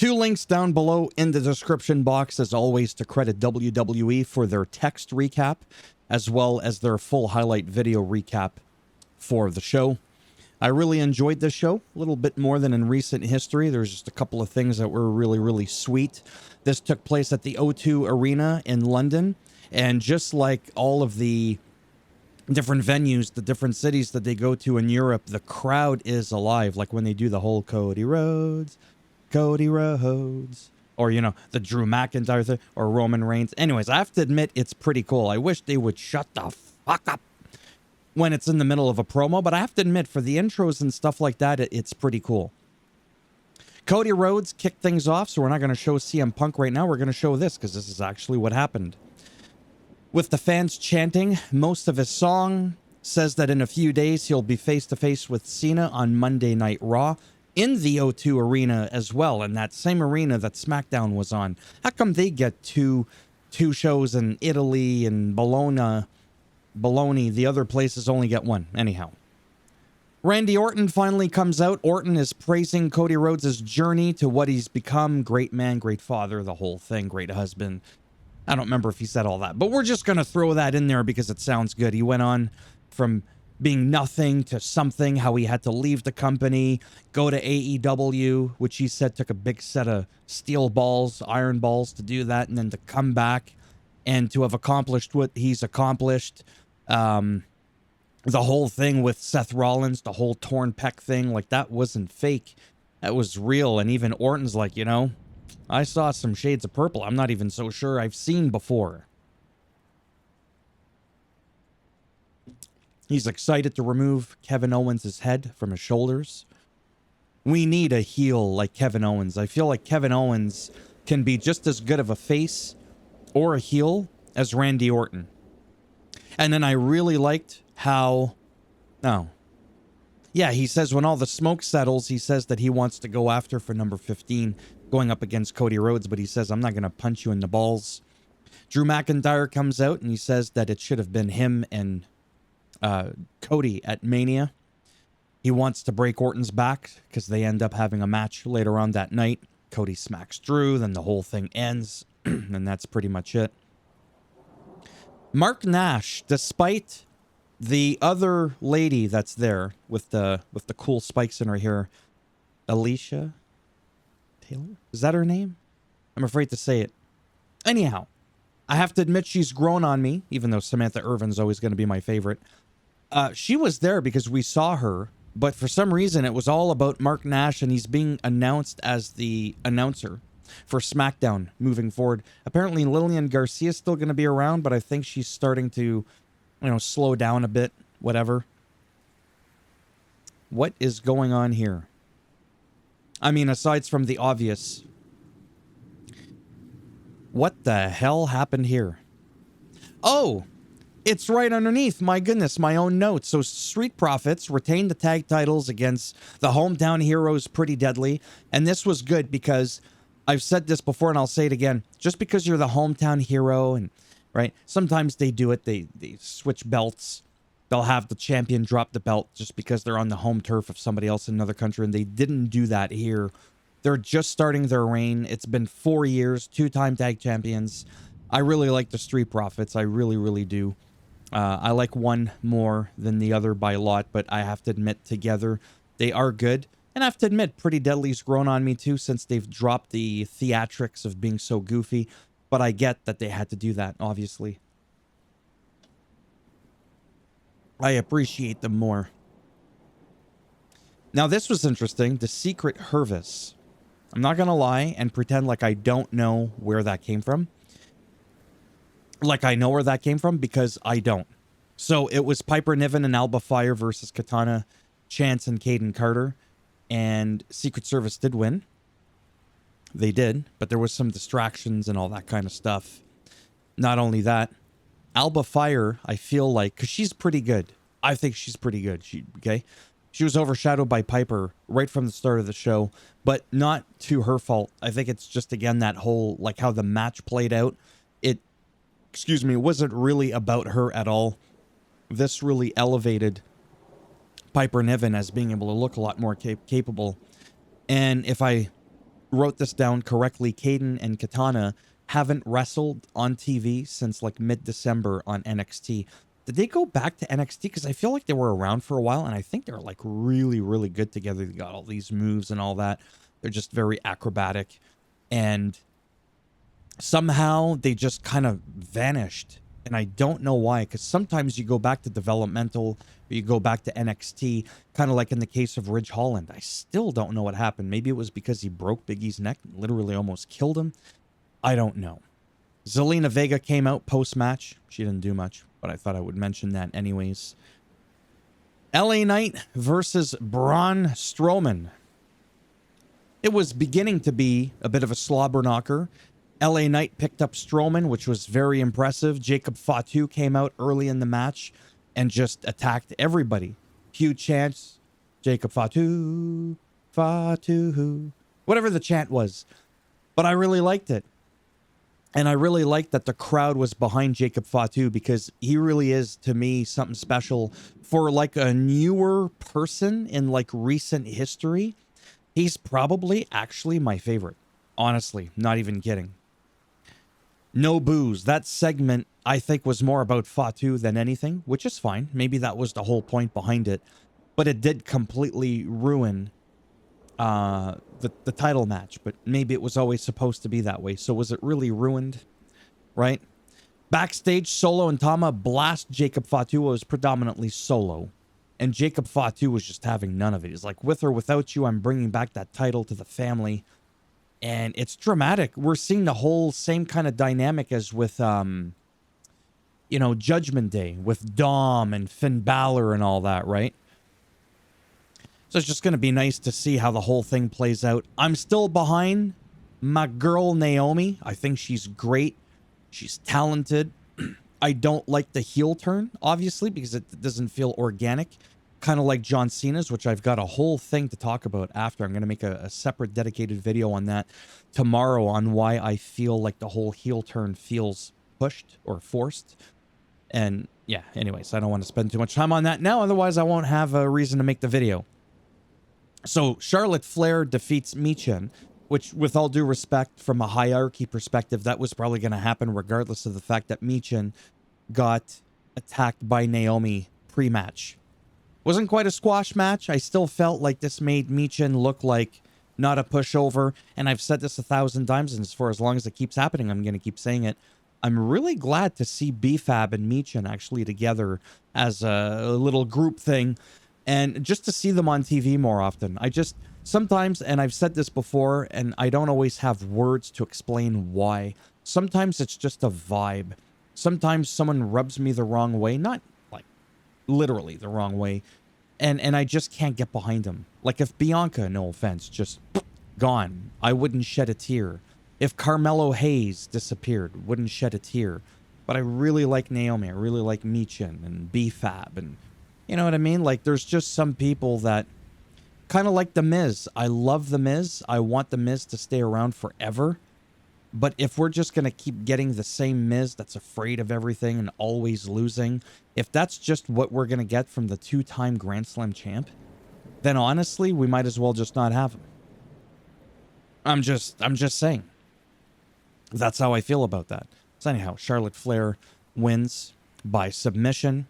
2 links down below in the description box, as always, to credit WWE for their text recap, as well as their full highlight video recap for the show. I really enjoyed this show, a little bit more than in recent history. There's just a couple of things that were really, really sweet. This took place at the O2 Arena in London, and just like all of the different venues, the different cities that they go to in Europe, the crowd is alive. Like when they do the whole Cody Rhodes, or, you know, the Drew McIntyre thing, or Roman Reigns. Anyways, I have to admit, it's pretty cool. I wish they would shut the fuck up when it's in the middle of a promo, but I have to admit, for the intros and stuff like that, it's pretty cool. Cody Rhodes kicked things off, so we're not going to show CM Punk right now. We're going to show this, because this is actually what happened. With the fans chanting most of his song, says that in a few days he'll be face-to-face with Cena on Monday Night Raw in the O2 Arena as well, in that same arena that SmackDown was on. How come they get two shows in Italy and Bologna? The other places only get one. Anyhow. Randy Orton finally comes out. Orton is praising Cody Rhodes' journey to what he's become. Great man, great father, the whole thing. Great husband. I don't remember if he said all that, but we're just going to throw that in there because it sounds good. He went on from being nothing to something, how he had to leave the company, go to AEW, which he said took a big set of steel balls, iron balls to do that, and then to come back and to have accomplished what he's accomplished. The whole thing with Seth Rollins, the whole torn pec thing, like that wasn't fake. That was real. And even Orton's like, you know, I saw some shades of purple I'm not even so sure I've seen before. He's excited to remove Kevin Owens' head from his shoulders. We need a heel like Kevin Owens. I feel like Kevin Owens can be just as good of a face or a heel as Randy Orton. And then I really liked how... Yeah, he says when all the smoke settles, he says that he wants to go after for number 15, going up against Cody Rhodes, but he says, I'm not going to punch you in the balls. Drew McIntyre comes out and he says that it should have been him and Cody at Mania. He wants to break Orton's back because they end up having a match later on that night. Cody smacks Drew, then the whole thing ends, and that's pretty much it. Mark Nash, despite the other lady that's there with the cool spikes in her hair, Alicia Taylor? Is that her name? I'm afraid to say it. Anyhow, I have to admit she's grown on me, even though Samantha Irvin's always going to be my favorite. She was there because we saw her, but for some reason it was all about Mark Nash, and he's being announced as the announcer for SmackDown moving forward. Apparently Lillian Garcia's still going to be around, but I think she's starting to, you know, slow down a bit, whatever. What is going on here? I mean, aside from the obvious, what the hell happened here? Oh, it's right underneath. My goodness, my own notes. So Street Profits retained the tag titles against the Hometown Heroes Pretty Deadly. And this was good because I've said this before and I'll say it again. Just because you're the hometown hero, and right, sometimes they do it. They switch belts. They'll have the champion drop the belt just because they're on the home turf of somebody else in another country. And they didn't do that here. They're just starting their reign. It's been 4 years, 2-time tag champions. I really like the Street Profits. I really, really do. I like one more than the other by a lot, but I have to admit, together, they are good. And I have to admit, Pretty Deadly's grown on me too, since they've dropped the theatrics of being so goofy. But I get that they had to do that, obviously. I appreciate them more. Now, this was interesting. The Secret Hervis. I'm not going to lie and pretend like I don't know where that came from. Like I know where that came from, because I don't. So it was Piper Niven and Alba Fire versus Katana Chance and Caden Carter. And Secret Service did win. They did, but there was some distractions and all that kind of stuff. Not only that, Alba Fire, I feel like, because she's pretty good. I think she's pretty good. She was overshadowed by Piper right from the start of the show, but not to her fault. I think it's just, again, that whole, like, how the match played out. It wasn't really about her at all. This really elevated Piper Niven as being able to look a lot more capable. And if I wrote this down correctly, Caden and Katana haven't wrestled on TV since like mid-December on NXT. Did they go back to NXT? Because I feel like they were around for a while, and I think they're like really, really good together. They got all these moves and all that. They're just very acrobatic. And somehow they just kind of vanished. And I don't know why, because sometimes you go back to developmental, or you go back to NXT, kind of like in the case of Ridge Holland. I still don't know what happened. Maybe it was because he broke Big E's neck and literally almost killed him. I don't know. Zelina Vega came out post-match. She didn't do much, but I thought I would mention that anyways. LA Knight versus Braun Strowman. It was beginning to be a bit of a slobber knocker. LA Knight picked up Strowman, which was very impressive. Jacob Fatu came out early in the match and just attacked everybody. Huge chants. Jacob Fatu, Fatu, whatever the chant was. But I really liked it. And I really liked that the crowd was behind Jacob Fatu, because he really is, to me, something special for like a newer person in like recent history. He's probably actually my favorite. Honestly, not even kidding. No booze. That segment, I think, was more about Fatu than anything, which is fine. Maybe that was the whole point behind it. But it did completely ruin the title match. But maybe it was always supposed to be that way. So was it really ruined? Right? Backstage, Solo and Tama blast Jacob Fatu. It was predominantly Solo. And Jacob Fatu was just having none of it. He's like, with or without you, I'm bringing back that title to the family. And it's dramatic. We're seeing the whole same kind of dynamic as with, Judgment Day with Dom and Finn Balor and all that, right? So it's just going to be nice to see how the whole thing plays out. I'm still behind my girl Naomi. I think she's great. She's talented. I don't like the heel turn, obviously, because it doesn't feel organic. Kind of like John Cena's, which I've got a whole thing to talk about after. I'm going to make a separate dedicated video on that tomorrow, on why I feel like the whole heel turn feels pushed or forced. And yeah, anyways, I don't want to spend too much time on that now. Otherwise, I won't have a reason to make the video. So Charlotte Flair defeats Michin, which, with all due respect, from a hierarchy perspective, that was probably going to happen regardless of the fact that Michin got attacked by Naomi pre-match. Wasn't quite a squash match. I still felt like this made Michin look like not a pushover. And I've said this 1,000 times, and for as long as it keeps happening, I'm going to keep saying it. I'm really glad to see BFAB and Michin actually together as a little group thing. And just to see them on TV more often. I just, sometimes, and I've said this before, and I don't always have words to explain why. Sometimes it's just a vibe. Sometimes someone rubs me the wrong way. Not literally the wrong way, and I just can't get behind them. Like if Bianca, no offense, just gone, I wouldn't shed a tear. If Carmelo Hayes disappeared, wouldn't shed a tear. But I really like Naomi, I really like Michin and BFAB, and you know what I mean? Like there's just some people that kind of like The Miz. I love The Miz. I want The Miz to stay around forever. But if we're just going to keep getting the same Miz that's afraid of everything and always losing, if that's just what we're going to get from the two-time Grand Slam champ, then honestly, we might as well just not have him. I'm just saying. That's how I feel about that. So anyhow, Charlotte Flair wins by submission.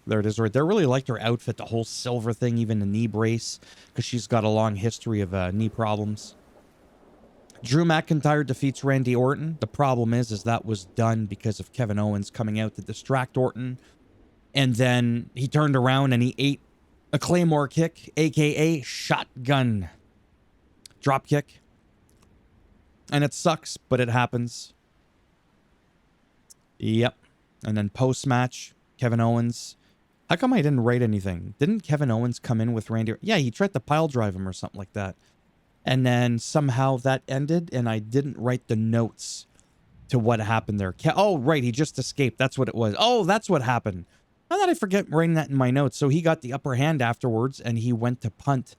There it is right there. I really liked her outfit, the whole silver thing, even the knee brace, because she's got a long history of knee problems. Drew McIntyre defeats Randy Orton. The problem is that was done because of Kevin Owens coming out to distract Orton. And then he turned around and he ate a Claymore kick, a.k.a. shotgun drop kick. And it sucks, but it happens. Yep. And then post-match, Kevin Owens. How come I didn't write anything? Didn't Kevin Owens come in with Randy? Yeah, he tried to pile drive him or something like that. And then somehow that ended, and I didn't write the notes to what happened there. Oh, right, he just escaped. That's what it was. Oh, that's what happened. How did I forget writing that in my notes? So he got the upper hand afterwards, and he went to punt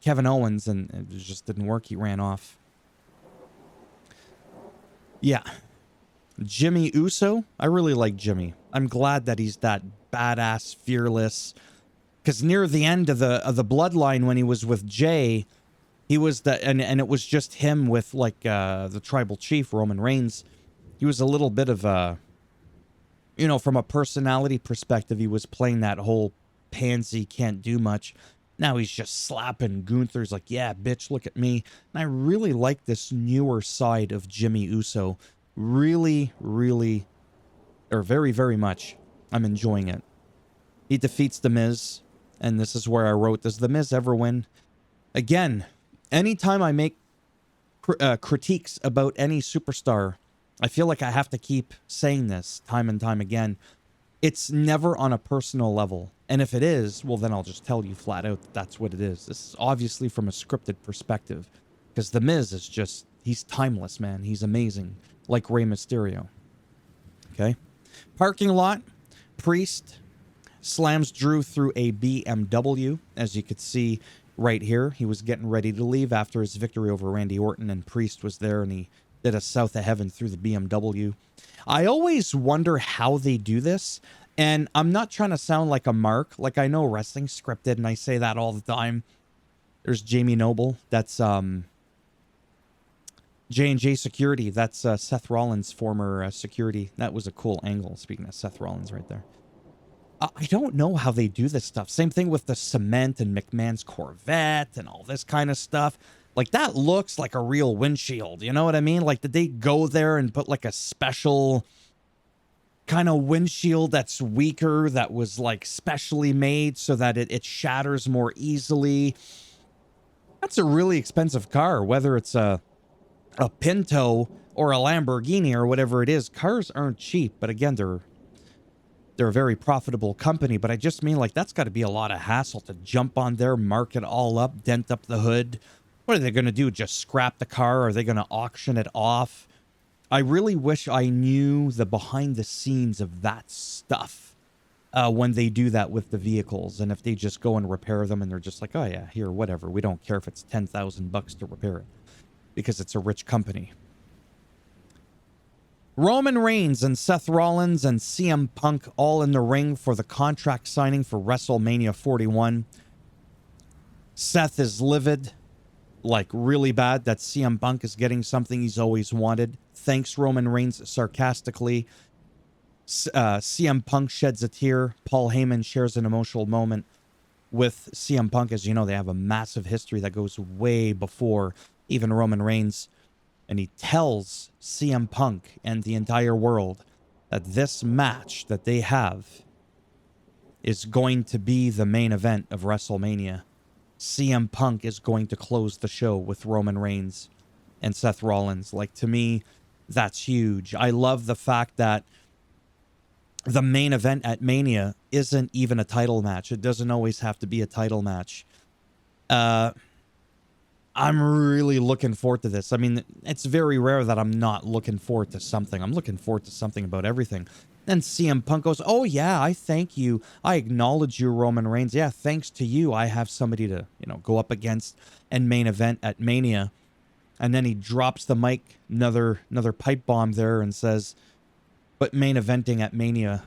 Kevin Owens, and it just didn't work. He ran off. Yeah. Jimmy Uso. I really like Jimmy. I'm glad that he's that badass, fearless. Because near the end of the bloodline, when he was with Jay, He was and it was just him with like the tribal chief Roman Reigns. He was a little bit of a, you know, from a personality perspective, he was playing that whole pansy can't do much. Now he's just slapping Gunther's like, yeah, bitch, look at me. And I really like this newer side of Jimmy Uso. Really, really, or very, very much. I'm enjoying it. He defeats The Miz, and this is where I wrote, does The Miz ever win? Again, anytime I make critiques about any superstar, I feel like I have to keep saying this time and time again. It's never on a personal level. And if it is, well, then I'll just tell you flat out that that's what it is. This is obviously from a scripted perspective. Because The Miz is just, he's timeless, man. He's amazing. Like Rey Mysterio. Okay. Parking lot. Priest slams Drew through a BMW. As you could see right here, he was getting ready to leave after his victory over Randy Orton. And Priest was there and he did a South of Heaven through the BMW. I always wonder how they do this. And I'm not trying to sound like a mark. Like, I know wrestling's scripted, and I say that all the time. There's Jamie Noble. That's J&J Security. That's Seth Rollins' former security. That was a cool angle, speaking of Seth Rollins right there. I don't know how they do this stuff. Same thing with the cement and McMahon's Corvette and all this kind of stuff. Like, that looks like a real windshield. You know what I mean? Like, did they go there and put like a special kind of windshield that's weaker, that was like specially made so that it shatters more easily? That's a really expensive car, whether it's a Pinto or a Lamborghini or whatever it is. Cars aren't cheap, but again, they're a very profitable company. But I just mean, like, that's got to be a lot of hassle to jump on there, mark it all up, dent up the hood. What are they going to do? Just scrap the car? Are they going to auction it off? I really wish I knew the behind the scenes of that stuff when they do that with the vehicles. And if they just go and repair them and they're just like, oh yeah, here, whatever. We don't care if it's $10,000 to repair it because it's a rich company. Roman Reigns and Seth Rollins and CM Punk all in the ring for the contract signing for WrestleMania 41. Seth is livid, like really bad, that CM Punk is getting something he's always wanted. Thanks, Roman Reigns, sarcastically. CM Punk sheds a tear. Paul Heyman shares an emotional moment with CM Punk. As you know, they have a massive history that goes way before even Roman Reigns. And he tells CM Punk and the entire world that this match that they have is going to be the main event of WrestleMania. CM Punk is going to close the show with Roman Reigns and Seth Rollins. Like, to me, that's huge. I love the fact that the main event at Mania isn't even a title match. It doesn't always have to be a title match. I'm really looking forward to this. I mean, it's very rare that I'm not looking forward to something. I'm looking forward to something about everything. Then CM Punk goes, oh yeah, I thank you. I acknowledge you, Roman Reigns. Yeah, thanks to you, I have somebody to, you know, go up against and main event at Mania. And then he drops the mic, another pipe bomb there, and says, but main eventing at Mania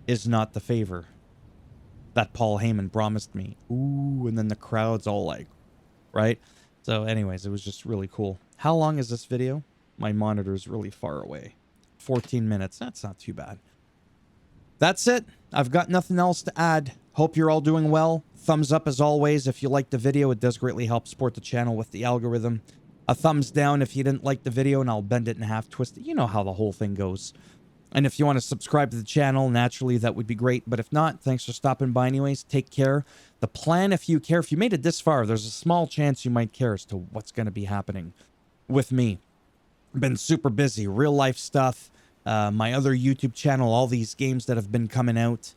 is not the favor that Paul Heyman promised me. Ooh, and then the crowd's all like, right? So anyways, it was just really cool. How long is this video? My monitor is really far away. 14 minutes. That's not too bad. That's it. I've got nothing else to add. Hope you're all doing well. Thumbs up as always if you liked the video. It does greatly help support the channel with the algorithm. A thumbs down if you didn't like the video, and I'll bend it in half, twist it. You know how the whole thing goes. And if you want to subscribe to the channel, naturally, that would be great. But if not, thanks for stopping by anyways. Take care. The plan, if you care, if you made it this far, there's a small chance you might care as to what's going to be happening with me. I've been super busy. Real life stuff. My other YouTube channel, all these games that have been coming out.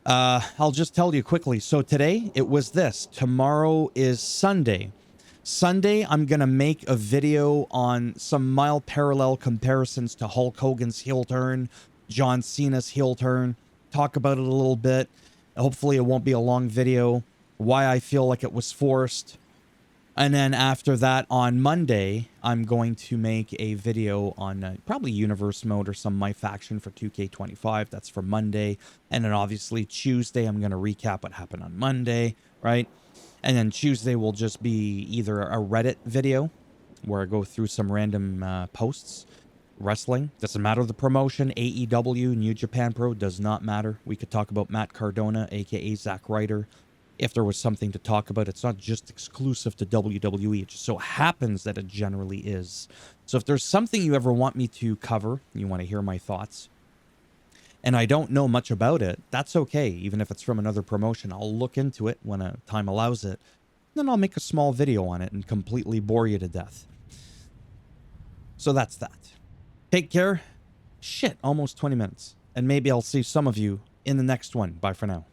I'll just tell you quickly. So today, it was this. Tomorrow is Sunday. Sunday, I'm going to make a video on some mild parallel comparisons to Hulk Hogan's heel turn, John Cena's heel turn, talk about it a little bit. Hopefully it won't be a long video, why I feel like it was forced. And then after that, on Monday, I'm going to make a video on probably Universe Mode or some My Faction for 2K25. That's for Monday. And then obviously Tuesday, I'm going to recap what happened on Monday, right? And then Tuesday will just be either a Reddit video where I go through some random posts. Wrestling, doesn't matter the promotion. AEW, New Japan Pro, does not matter. We could talk about Matt Cardona, aka Zack Ryder, if there was something to talk about. It's not just exclusive to WWE. It just so happens that it generally is. So if there's something you ever want me to cover, you want to hear my thoughts, and I don't know much about it, that's okay. Even if it's from another promotion, I'll look into it when time allows it. Then I'll make a small video on it and completely bore you to death. So that's that. Take care. Shit, almost 20 minutes. And maybe I'll see some of you in the next one. Bye for now.